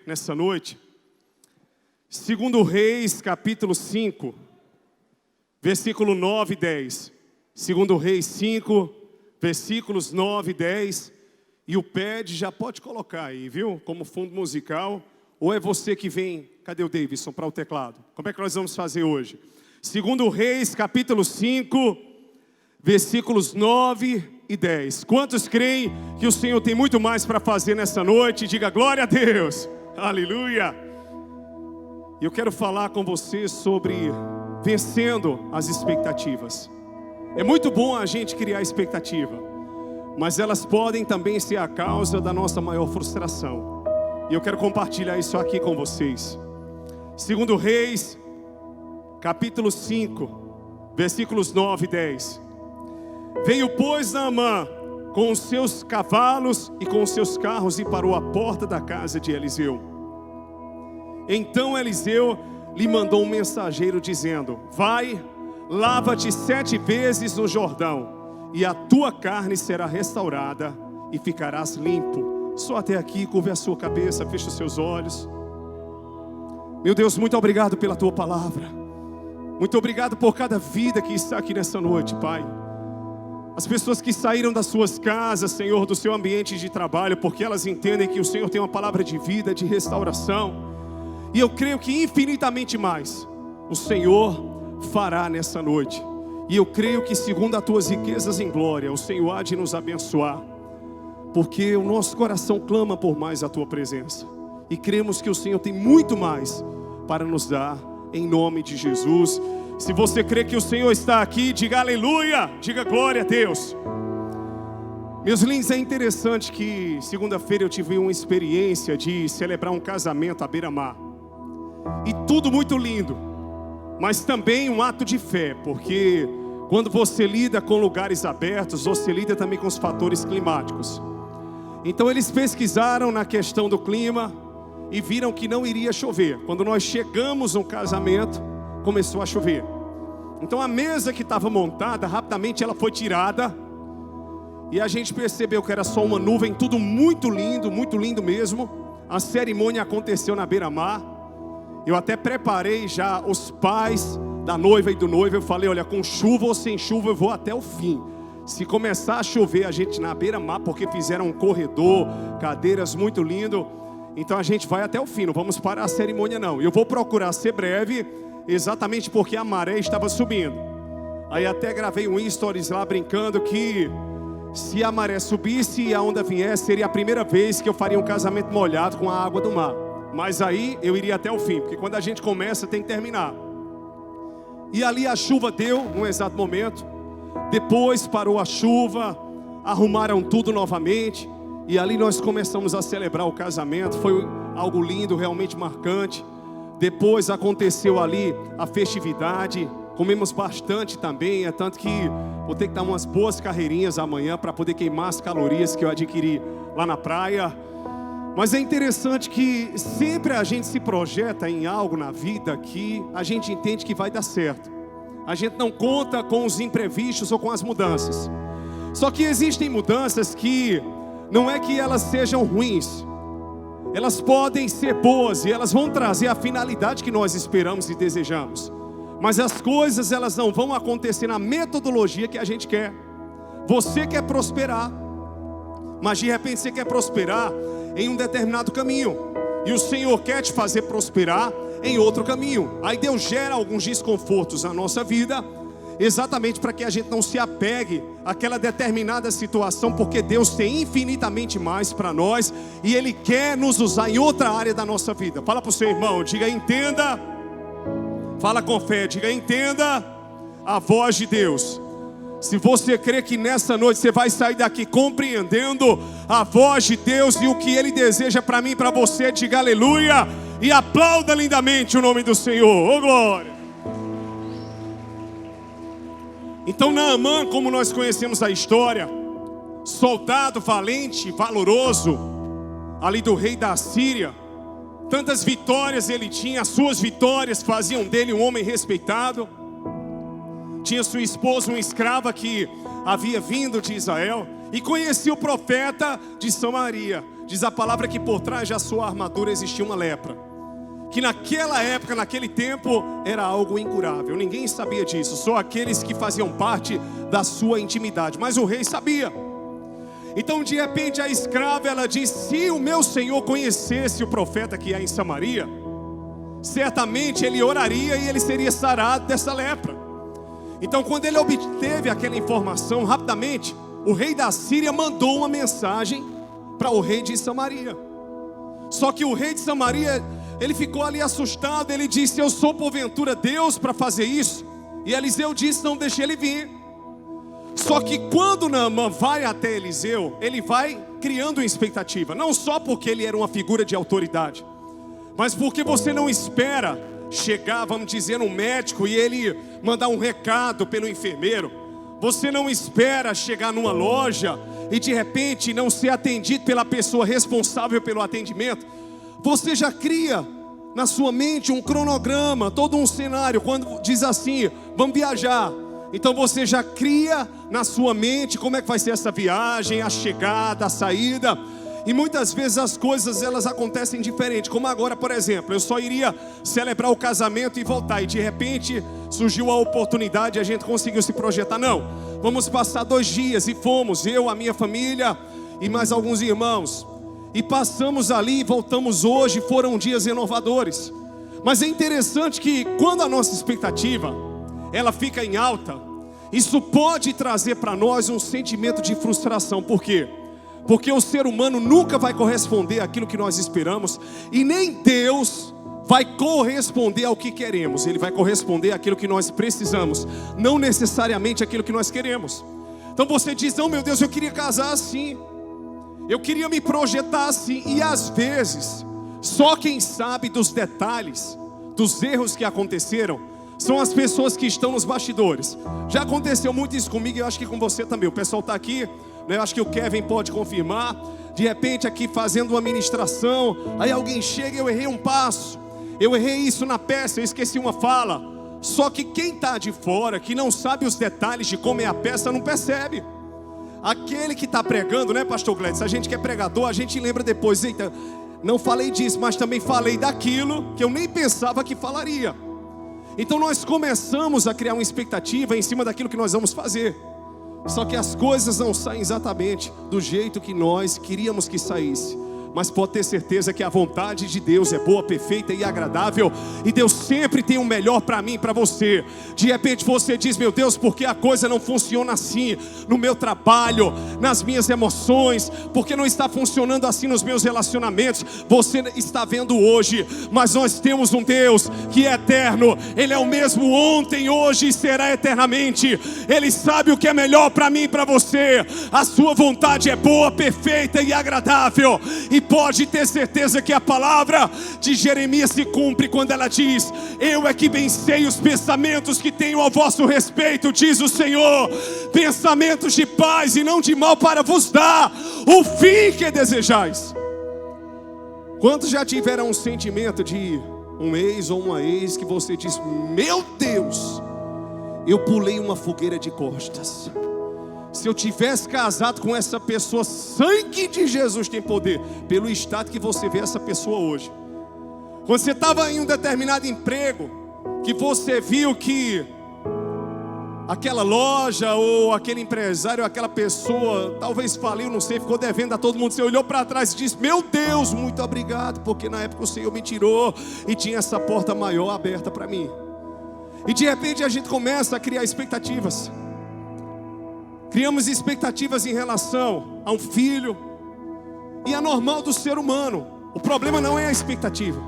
nessa noite. Segundo Reis, capítulo 5, versículo 9 e 10. Segundo Reis 5, versículos 9 e 10. E o pad já pode colocar aí, viu? Como fundo musical. Ou é você que vem, cadê o Davidson, para o teclado? Como é que nós vamos fazer hoje? Segundo Reis, capítulo 5, versículos 9 e 10. Quantos creem que o Senhor tem muito mais para fazer nessa noite? Diga glória a Deus. Aleluia. E eu quero falar com você sobre vencendo as expectativas. É muito bom a gente criar expectativa, mas elas podem também ser a causa da nossa maior frustração. E eu quero compartilhar isso aqui com vocês. Segundo Reis, capítulo 5, versículos 9 e 10. Veio, pois, Naamã com os seus cavalos e com os seus carros e parou à porta da casa de Eliseu. Então Eliseu lhe mandou um mensageiro dizendo: vai, lava-te 7 vezes no Jordão, e a tua carne será restaurada e ficarás limpo. Só até aqui, curve a sua cabeça, feche os seus olhos. Meu Deus, muito obrigado pela tua palavra. Muito obrigado por cada vida que está aqui nessa noite, Pai. As pessoas que saíram das suas casas, Senhor, do seu ambiente de trabalho, porque elas entendem que o Senhor tem uma palavra de vida, de restauração. E eu creio que infinitamente mais o Senhor fará nessa noite. E eu creio que segundo as tuas riquezas em glória, o Senhor há de nos abençoar. Porque o nosso coração clama por mais a tua presença. E cremos que o Senhor tem muito mais para nos dar, em nome de Jesus. Se você crê que o Senhor está aqui, diga aleluia, diga glória a Deus. Meus lindos, é interessante que segunda-feira eu tive uma experiência de celebrar um casamento à beira-mar. E tudo muito lindo, mas também um ato de fé, porque quando você lida com lugares abertos, você lida também com os fatores climáticos. Então eles pesquisaram na questão do clima e viram que não iria chover. Quando nós chegamos no casamento, começou a chover. Então a mesa que estava montada, rapidamente ela foi tirada. E a gente percebeu que era só uma nuvem, tudo muito lindo mesmo. A cerimônia aconteceu na beira-mar. Eu até preparei já os pais da noiva e do noivo. Eu falei, olha, com chuva ou sem chuva eu vou até o fim. Se começar a chover, a gente na beira-mar, porque fizeram um corredor, cadeiras muito lindo. Então a gente vai até o fim, não vamos parar a cerimônia não. Eu vou procurar ser breve, exatamente porque a maré estava subindo. Aí até gravei um stories lá brincando que se a maré subisse e a onda viesse, seria a primeira vez que eu faria um casamento molhado com a água do mar. Mas aí eu iria até o fim, porque quando a gente começa tem que terminar. E ali a chuva deu num exato momento. Depois parou a chuva, arrumaram tudo novamente. E ali nós começamos a celebrar o casamento. Foi algo lindo, realmente marcante. Depois aconteceu ali a festividade. Comemos bastante também. É tanto que vou ter que dar umas boas carreirinhas amanhã para poder queimar as calorias que eu adquiri lá na praia. Mas é interessante que sempre a gente se projeta em algo na vida que a gente entende que vai dar certo. A gente não conta com os imprevistos ou com as mudanças. Só que existem mudanças que não é que elas sejam ruins. Elas podem ser boas e elas vão trazer a finalidade que nós esperamos e desejamos. Mas as coisas elas não vão acontecer na metodologia que a gente quer. Você quer prosperar, mas de repente você quer prosperar em um determinado caminho. E o Senhor quer te fazer prosperar em outro caminho. Aí Deus gera alguns desconfortos na nossa vida, exatamente para que a gente não se apegue àquela determinada situação, porque Deus tem infinitamente mais para nós e Ele quer nos usar em outra área da nossa vida. Fala para o seu irmão, diga entenda. Fala com fé, diga entenda a voz de Deus. Se você crê que nessa noite você vai sair daqui compreendendo a voz de Deus e o que Ele deseja para mim e para você, diga aleluia e aplauda lindamente o nome do Senhor. Oh glória! Então Naamã, como nós conhecemos a história, soldado valente, valoroso, ali do rei da Síria, tantas vitórias ele tinha, as suas vitórias faziam dele um homem respeitado. Tinha sua esposa, uma escrava que havia vindo de Israel, e conhecia o profeta de Samaria. diz a palavra que por trás da sua armadura existia uma lepra, que naquela época, naquele tempo, era algo incurável. Ninguém sabia disso, só aqueles que faziam parte da sua intimidade. Mas o rei sabia. Então de repente a escrava, ela diz: se o meu senhor conhecesse o profeta que há em Samaria, certamente ele oraria e ele seria sarado dessa lepra. Então quando ele obteve aquela informação, rapidamente o rei da Síria mandou uma mensagem para o rei de Samaria. Só que o rei de Samaria, ele ficou ali assustado. Ele disse: eu sou porventura Deus para fazer isso? E Eliseu disse: não deixe ele vir. Só que quando Naamã vai até Eliseu, ele vai criando uma expectativa. Não só porque ele era uma figura de autoridade, mas porque você não espera chegar, vamos dizer, um médico e ele mandar um recado pelo enfermeiro. Você não espera chegar numa loja e de repente não ser atendido pela pessoa responsável pelo atendimento. Você já cria na sua mente um cronograma, todo um cenário. Quando diz assim: vamos viajar, então você já cria na sua mente como é que vai ser essa viagem, a chegada, a saída. E muitas vezes as coisas elas acontecem diferente. Como agora, por exemplo, eu só iria celebrar o casamento e voltar, e de repente surgiu a oportunidade e a gente conseguiu se projetar. Não, vamos passar 2 dias. E fomos, eu, a minha família e mais alguns irmãos. E passamos ali e voltamos hoje. Foram dias renovadores. Mas é interessante que quando a nossa expectativa ela fica em alta, isso pode trazer para nós um sentimento de frustração. Por quê? Porque o ser humano nunca vai corresponder àquilo que nós esperamos, e nem Deus vai corresponder ao que queremos. Ele vai corresponder àquilo que nós precisamos, não necessariamente àquilo que nós queremos. Então você diz: não, meu Deus, eu queria casar assim, eu queria me projetar assim. E às vezes, só quem sabe dos detalhes, dos erros que aconteceram, são as pessoas que estão nos bastidores. Já aconteceu muito isso comigo e eu acho que com você também. O pessoal está aqui, né? Eu acho que o Kevin pode confirmar. De repente aqui fazendo uma ministração, aí alguém chega: eu errei um passo, eu errei isso na peça, eu esqueci uma fala. Só que quem está de fora, que não sabe os detalhes de como é a peça, não percebe. Aquele que está pregando, né, pastor Gladys? A gente que é pregador, a gente lembra depois: eita, não falei disso, mas também falei daquilo que eu nem pensava que falaria. Então nós começamos a criar uma expectativa em cima daquilo que nós vamos fazer. Só que as coisas não saem exatamente do jeito que nós queríamos que saísse. Mas pode ter certeza que a vontade de Deus é boa, perfeita e agradável. E Deus sempre tem o melhor para mim e para você. De repente você diz: meu Deus, por que a coisa não funciona assim no meu trabalho, nas minhas emoções? Por que não está funcionando assim nos meus relacionamentos? Você está vendo hoje, mas nós temos um Deus que é eterno. Ele é o mesmo ontem, hoje e será eternamente. Ele sabe o que é melhor para mim e para você. A sua vontade é boa, perfeita e agradável. E pode ter certeza que a palavra de Jeremias se cumpre quando ela diz: eu é que bem sei os pensamentos que tenho a vosso respeito, diz o Senhor, pensamentos de paz e não de mal, para vos dar o fim que desejais. Quantos já tiveram um sentimento de um ex ou uma ex que você diz: meu Deus, eu pulei uma fogueira de costas? Se eu tivesse casado com essa pessoa, sangue de Jesus tem poder. Pelo estado que você vê essa pessoa hoje. Quando você estava em um determinado emprego, que você viu que aquela loja ou aquele empresário, aquela pessoa talvez faliu, não sei, ficou devendo a todo mundo. Você olhou para trás e disse: meu Deus, muito obrigado, porque na época o Senhor me tirou e tinha essa porta maior aberta para mim. E de repente a gente começa a criar expectativas. Criamos expectativas em relação a um filho. E é normal do ser humano. O problema não é a expectativa.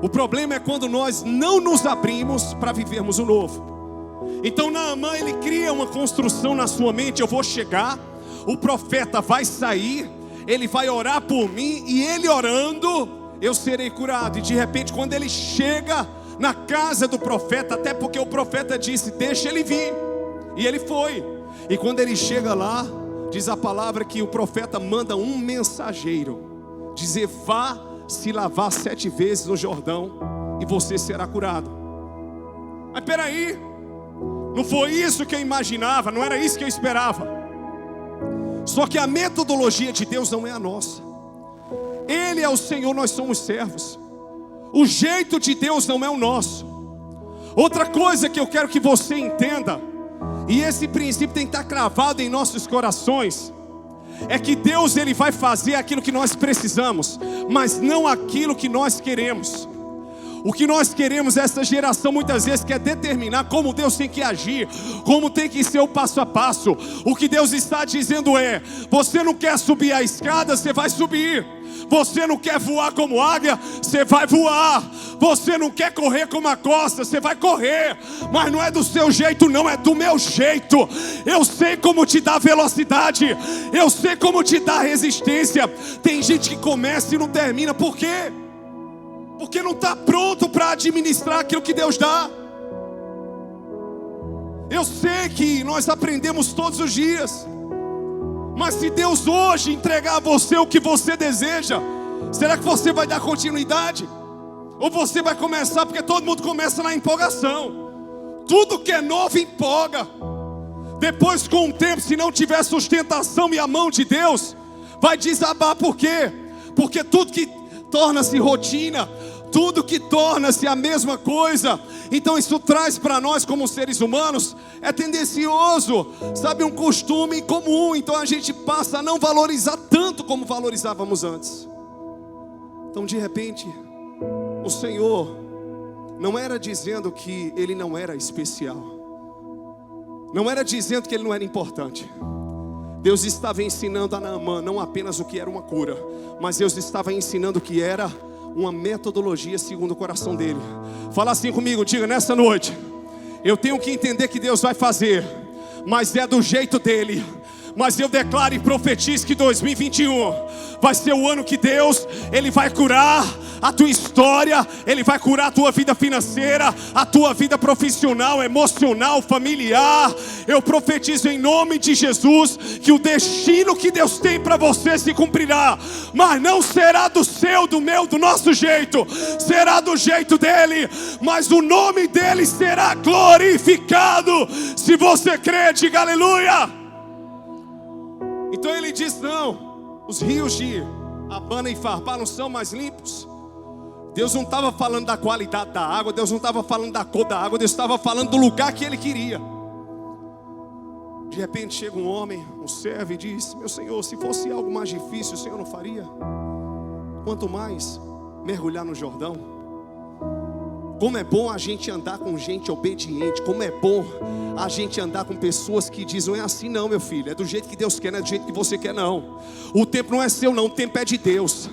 O problema é quando nós não nos abrimos para vivermos o novo. Então Naamã, ele cria uma construção na sua mente: eu vou chegar, o profeta vai sair, ele vai orar por mim, e ele orando, eu serei curado. E de repente quando ele chega na casa do profeta, até porque o profeta disse: deixa ele vir. E ele foi. E quando ele chega lá, diz a palavra que o profeta manda um mensageiro dizer: vá se lavar 7 vezes no Jordão e você será curado. Mas peraí, não foi isso que eu imaginava, não era isso que eu esperava. Só que a metodologia de Deus não é a nossa. Ele é o Senhor, nós somos servos. O jeito de Deus não é o nosso. Outra coisa que eu quero que você entenda, e esse princípio tem que estar cravado em nossos corações, é que Deus, Ele vai fazer aquilo que nós precisamos, mas não aquilo que nós queremos. O que nós queremos, essa geração muitas vezes quer determinar como Deus tem que agir, como tem que ser o passo a passo. O que Deus está dizendo é: você não quer subir a escada, você vai subir. Você não quer voar como águia, você vai voar. Você não quer correr como a costa, você vai correr. Mas não é do seu jeito não, é do meu jeito. Eu sei como te dar velocidade, eu sei como te dar resistência. Tem gente que começa e não termina, por quê? Porque não está pronto para administrar aquilo que Deus dá. Eu sei que nós aprendemos todos os dias, mas se Deus hoje entregar a você o que você deseja, será que você vai dar continuidade? Ou você vai começar, porque todo mundo começa na empolgação. Tudo que é novo empolga. Depois, com o tempo, se não tiver sustentação e a mão de Deus, vai desabar. Por quê? Porque tudo que torna-se rotina, tudo que torna-se a mesma coisa, então isso traz para nós como seres humanos, é tendencioso, sabe, um costume comum. Então a gente passa a não valorizar tanto como valorizávamos antes. Então de repente, o Senhor não era dizendo que Ele não era especial, não era dizendo que Ele não era importante. Deus estava ensinando a Naamã não apenas o que era uma cura, mas Deus estava ensinando o que era uma metodologia segundo o coração dele. Fala assim comigo, diga: nessa noite eu tenho que entender que Deus vai fazer, mas é do jeito dele. Mas eu declaro e profetizo que 2021 vai ser o ano que Deus, Ele vai curar a tua história, Ele vai curar a tua vida financeira, a tua vida profissional, emocional, familiar. Eu profetizo em nome de Jesus que o destino que Deus tem para você se cumprirá, mas não será do seu, do meu, do nosso jeito, será do jeito dEle, mas o nome dEle será glorificado. Se você crê, diga aleluia. Então ele diz: não, os rios de Abana e Farpar não são mais limpos. Deus não estava falando da qualidade da água, Deus não estava falando da cor da água, Deus estava falando do lugar que Ele queria. De repente chega um homem, um servo, e diz: meu Senhor, se fosse algo mais difícil, o Senhor não faria? Quanto mais mergulhar no Jordão. Como é bom a gente andar com gente obediente. Como é bom a gente andar com pessoas que dizem: não é assim não, meu filho, é do jeito que Deus quer, não é do jeito que você quer não. O tempo não é seu não, o tempo é de Deus.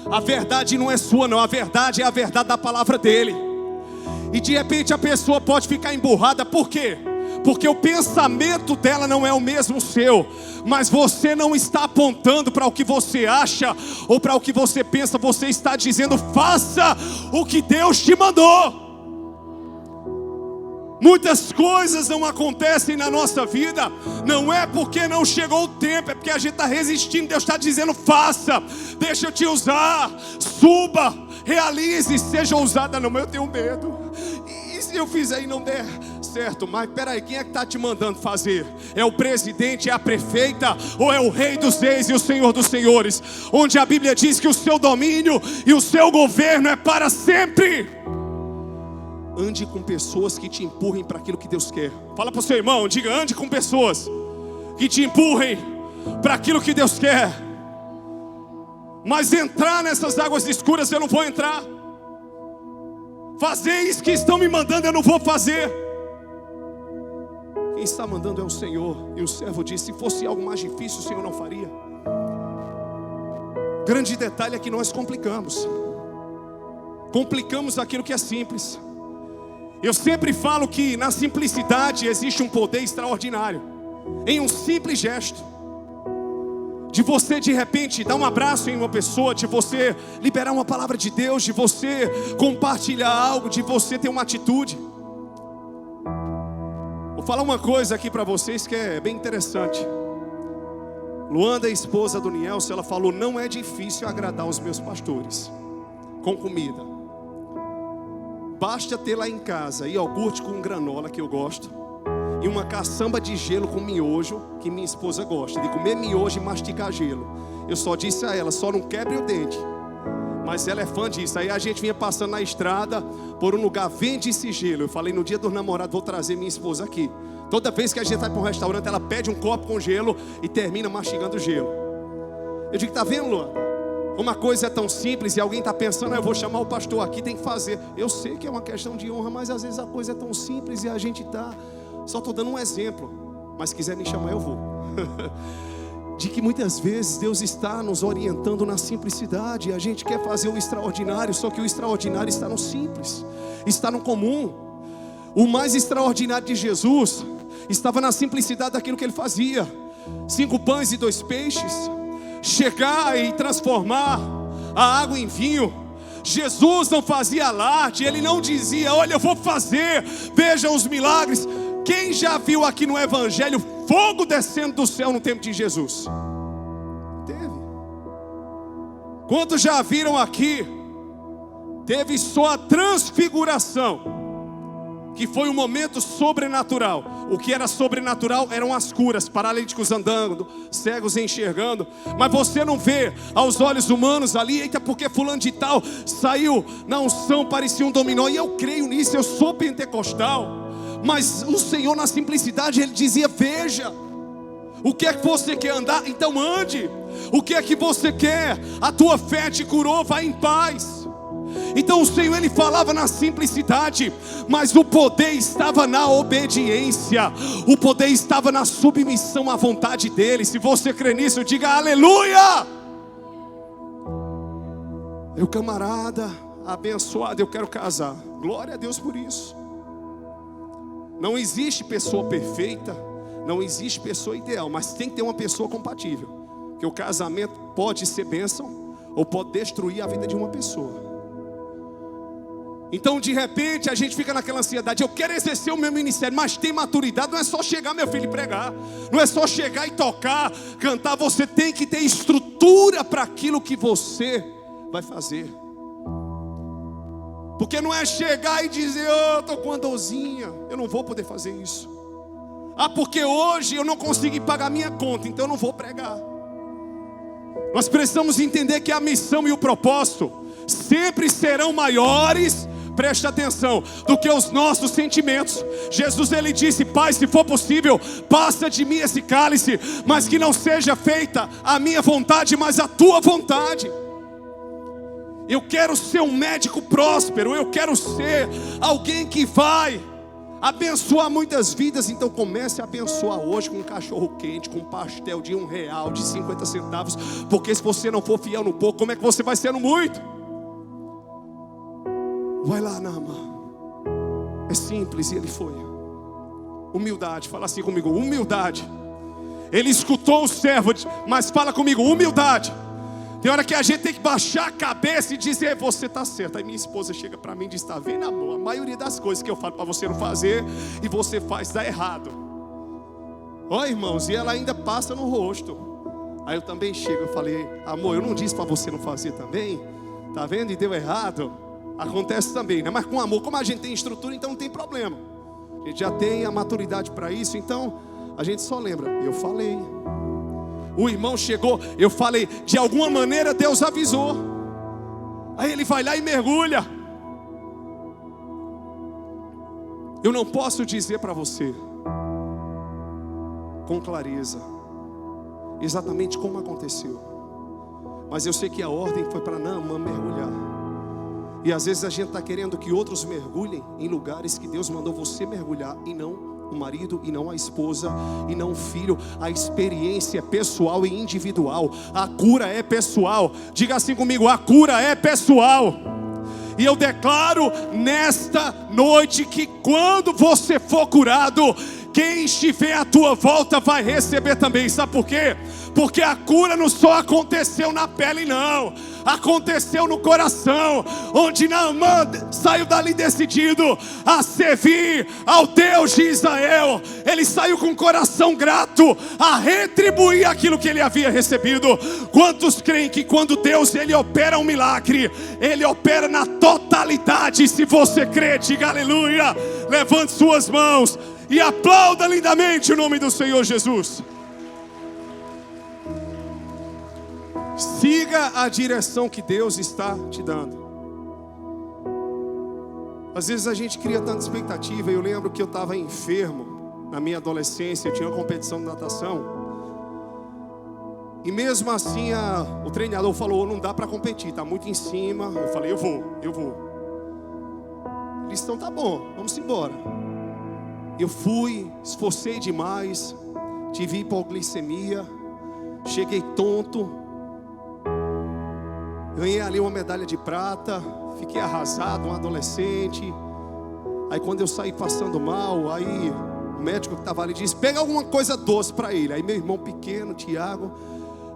A verdade não é sua não, a verdade é a verdade da palavra dele. E de repente a pessoa pode ficar emburrada. Por quê? Porque o pensamento dela não é o mesmo seu. Mas você não está apontando para o que você acha ou para o que você pensa. Você está dizendo: faça o que Deus te mandou. Muitas coisas não acontecem na nossa vida, não é porque não chegou o tempo, é porque a gente está resistindo. Deus está dizendo: faça, deixa eu te usar, suba, realize, seja ousada. Não, eu tenho medo, e se eu fizer e não der certo? Mas peraí, quem é que está te mandando fazer? É o presidente, é a prefeita, ou é o rei dos reis e o senhor dos senhores? Onde a Bíblia diz que o seu domínio e o seu governo é para sempre. Ande com pessoas que te empurrem para aquilo que Deus quer. Fala para o seu irmão, diga: ande com pessoas que te empurrem para aquilo que Deus quer. Mas entrar nessas águas escuras eu não vou entrar. Fazer isso que estão me mandando eu não vou fazer. Quem está mandando é o Senhor. E o servo disse: se fosse algo mais difícil, o Senhor não faria. Grande detalhe é que nós complicamos aquilo que é simples. Eu sempre falo que na simplicidade existe um poder extraordinário. Em um simples gesto, de você de repente dar um abraço em uma pessoa, de você liberar uma palavra de Deus, de você compartilhar algo, de você ter uma atitude. Vou falar uma coisa aqui para vocês que é bem interessante. Luanda, a esposa do Nielson, ela falou: não é difícil agradar os meus pastores com comida. Basta ter lá em casa iogurte com granola, que eu gosto, e uma caçamba de gelo com miojo, que minha esposa gosta de comer miojo e mastigar gelo. Eu só disse a ela: só não quebre o dente, Mas ela é fã disso. Aí a gente vinha passando na estrada, por um lugar, vende esse gelo. Eu falei, no dia dos namorados, vou trazer minha esposa aqui. Toda vez que a gente vai para um restaurante, ela pede um copo com gelo e termina mastigando o gelo. Eu digo, tá vendo, Luan? Uma coisa é tão simples e alguém está pensando, eu vou chamar o pastor aqui, tem que fazer. Eu sei que é uma questão de honra, mas às vezes a coisa é tão simples e a gente está... Só estou dando um exemplo, mas se quiser me chamar, eu vou. De que muitas vezes Deus está nos orientando na simplicidade. A gente quer fazer o extraordinário, só que o extraordinário está no simples, está no comum. O mais extraordinário de Jesus estava na simplicidade daquilo que Ele fazia. 5 pães e 2 peixes. Chegar e transformar a água em vinho. Jesus não fazia alarde, Ele não dizia, olha, eu vou fazer, vejam os milagres. Quem já viu aqui no Evangelho fogo descendo do céu no tempo de Jesus? Teve. Quantos já viram aqui? Teve só a transfiguração, que foi um momento sobrenatural. O que era sobrenatural eram as curas, paralíticos andando, cegos enxergando. Mas você não vê aos olhos humanos ali, eita, porque fulano de tal saiu na unção, parecia um dominó. E eu creio nisso, eu sou pentecostal. Mas o Senhor na simplicidade, Ele dizia, veja, o que é que você quer andar? Então ande. O que é que você quer? A tua fé te curou, vai em paz. Então o Senhor, Ele falava na simplicidade, mas o poder estava na obediência. O poder estava na submissão à vontade dEle. Se você crê nisso, diga aleluia. Eu, camarada, abençoado, eu quero casar. Glória a Deus por isso. Não existe pessoa perfeita, não existe pessoa ideal, mas tem que ter uma pessoa compatível. Porque o casamento pode ser bênção ou pode destruir a vida de uma pessoa. Então de repente a gente fica naquela ansiedade, eu quero exercer o meu ministério, mas tem maturidade. Não é só chegar, meu filho, e pregar, não é só chegar e tocar, cantar. Você tem que ter estrutura para aquilo que você vai fazer. Porque não é chegar e dizer, eu estou com uma dorzinha, eu não vou poder fazer isso. Ah, porque hoje eu não consegui pagar minha conta, então eu não vou pregar. Nós precisamos entender que a missão e o propósito sempre serão maiores, preste atenção, do que os nossos sentimentos. Jesus, Ele disse, Pai, se for possível, passa de mim esse cálice, mas que não seja feita a minha vontade, mas a tua vontade. Eu quero ser um médico próspero, eu quero ser alguém que vai abençoar muitas vidas. Então comece a abençoar hoje com um cachorro quente, com um pastel de R$1, de 50 centavos. Porque se você não for fiel no pouco, como é que você vai ser no muito? Vai lá, Nama. É simples, e ele foi. Humildade, fala assim comigo, humildade. Ele escutou o servo, mas fala comigo, humildade. Tem hora que a gente tem que baixar a cabeça e dizer, você está certo. Aí minha esposa chega para mim e diz, está vendo, amor? A maioria das coisas que eu falo para você não fazer e você faz, dá errado. Ó, irmãos, e ela ainda passa no rosto. Aí eu também chego, eu falei, amor, eu não disse para você não fazer também? Tá vendo? E deu errado. Acontece também, né? Mas com amor, como a gente tem estrutura, então não tem problema. A gente já tem a maturidade para isso, então a gente só lembra, eu falei. O irmão chegou, eu falei, de alguma maneira Deus avisou. Aí ele vai lá e mergulha. Eu não posso dizer para você com clareza exatamente como aconteceu, mas eu sei que a ordem foi para Naamã mergulhar. E às vezes a gente está querendo que outros mergulhem em lugares que Deus mandou você mergulhar, e não o marido, e não a esposa, e não o filho. A experiência é pessoal e individual. A cura é pessoal. Diga assim comigo, a cura é pessoal. E eu declaro nesta noite que quando você for curado, quem estiver à tua volta vai receber também. Sabe por quê? Porque a cura não só aconteceu na pele, não. Aconteceu no coração, onde Naamã saiu dali decidido a servir ao Deus de Israel. Ele saiu com o coração grato a retribuir aquilo que ele havia recebido. Quantos creem que quando Deus ele opera um milagre, Ele opera na totalidade? Se você crê, diga aleluia. Levante suas mãos e aplauda lindamente o nome do Senhor Jesus. Siga a direção que Deus está te dando. Às vezes a gente cria tanta expectativa. Eu lembro que eu estava enfermo na minha adolescência, eu tinha uma competição de natação. E mesmo assim o treinador falou, não dá para competir, está muito em cima. Eu falei, eu vou. Eles estão, tá bom, vamos embora. Eu fui, esforcei demais, tive hipoglicemia, cheguei tonto, ganhei ali uma medalha de prata, fiquei arrasado, um adolescente. Aí quando eu saí passando mal, aí o médico que estava ali disse, pega alguma coisa doce para ele. Aí meu irmão pequeno, Tiago,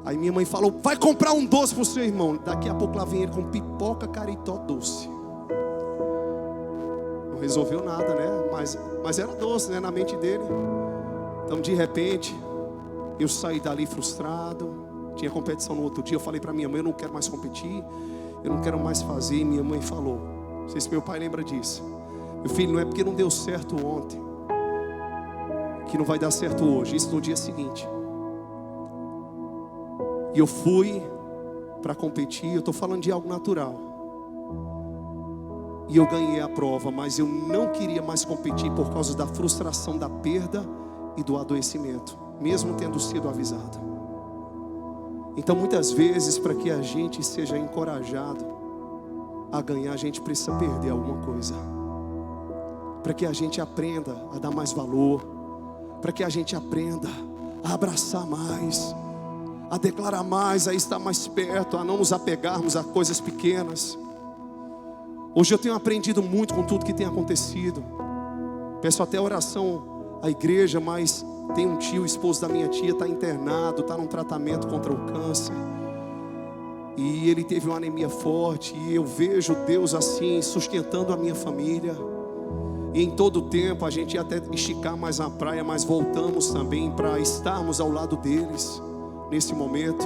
aí minha mãe falou, vai comprar um doce para o seu irmão. Daqui a pouco lá vem ele com pipoca caritó doce. Não resolveu nada, né? Mas era doce, né? Na mente dele. Então de repente eu saí dali frustrado. Tinha competição no outro dia. Eu falei para minha mãe, eu não quero mais competir, eu não quero mais fazer. E minha mãe falou, não sei se meu pai lembra disso, meu filho, não é porque não deu certo ontem que não vai dar certo hoje. Isso no dia seguinte. E eu fui para competir. Eu estou falando de algo natural. E eu ganhei a prova, mas eu não queria mais competir por causa da frustração, da perda e do adoecimento, mesmo tendo sido avisado. Então muitas vezes, para que a gente seja encorajado a ganhar, a gente precisa perder alguma coisa. Para que a gente aprenda a dar mais valor, para que a gente aprenda a abraçar mais, a declarar mais, a estar mais perto, a não nos apegarmos a coisas pequenas. Hoje eu tenho aprendido muito com tudo que tem acontecido. Peço até oração à igreja, mas tem um tio, esposo da minha tia, está internado, está num tratamento contra o câncer. E ele teve uma anemia forte. E eu vejo Deus assim, sustentando a minha família. E em todo o tempo a gente ia até esticar mais na praia, mas voltamos também para estarmos ao lado deles nesse momento.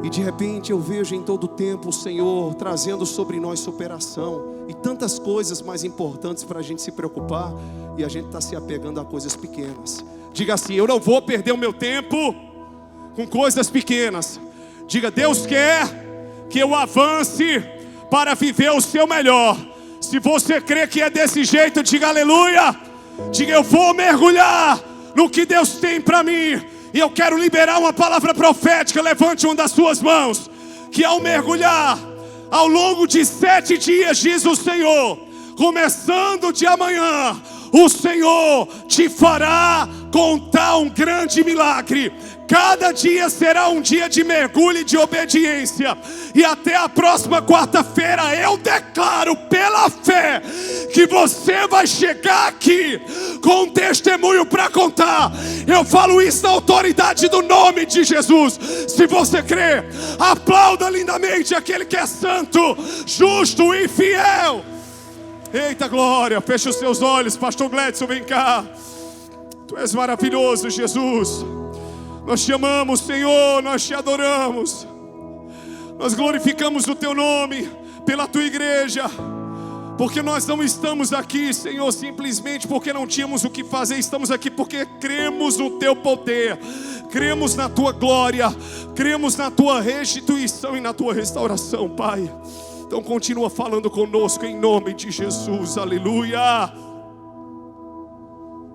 E de repente eu vejo em todo o tempo o Senhor trazendo sobre nós superação e tantas coisas mais importantes para a gente se preocupar, e a gente está se apegando a coisas pequenas. Diga assim, eu não vou perder o meu tempo com coisas pequenas. Diga, Deus quer que eu avance para viver o seu melhor. Se você crê que é desse jeito, diga aleluia. Diga, eu vou mergulhar no que Deus tem para mim. E eu quero liberar uma palavra profética. Levante uma das suas mãos. Que ao mergulhar, ao longo de 7 dias, diz o Senhor, começando de amanhã, o Senhor te fará contar um grande milagre. Cada dia será um dia de mergulho e de obediência. E até a próxima quarta-feira eu declaro pela fé que você vai chegar aqui com um testemunho para contar. Eu falo isso na autoridade do nome de Jesus. Se você crê, aplauda lindamente aquele que é santo, justo e fiel. Eita glória, fecha os seus olhos. Pastor Gledson, vem cá. Tu és maravilhoso, Jesus. Nós te amamos, Senhor, nós te adoramos. Nós glorificamos o teu nome pela tua igreja. Porque nós não estamos aqui, Senhor, simplesmente porque não tínhamos o que fazer. Estamos aqui porque cremos no teu poder, cremos na tua glória, cremos na tua restituição e na tua restauração, Pai. Então continua falando conosco em nome de Jesus, aleluia.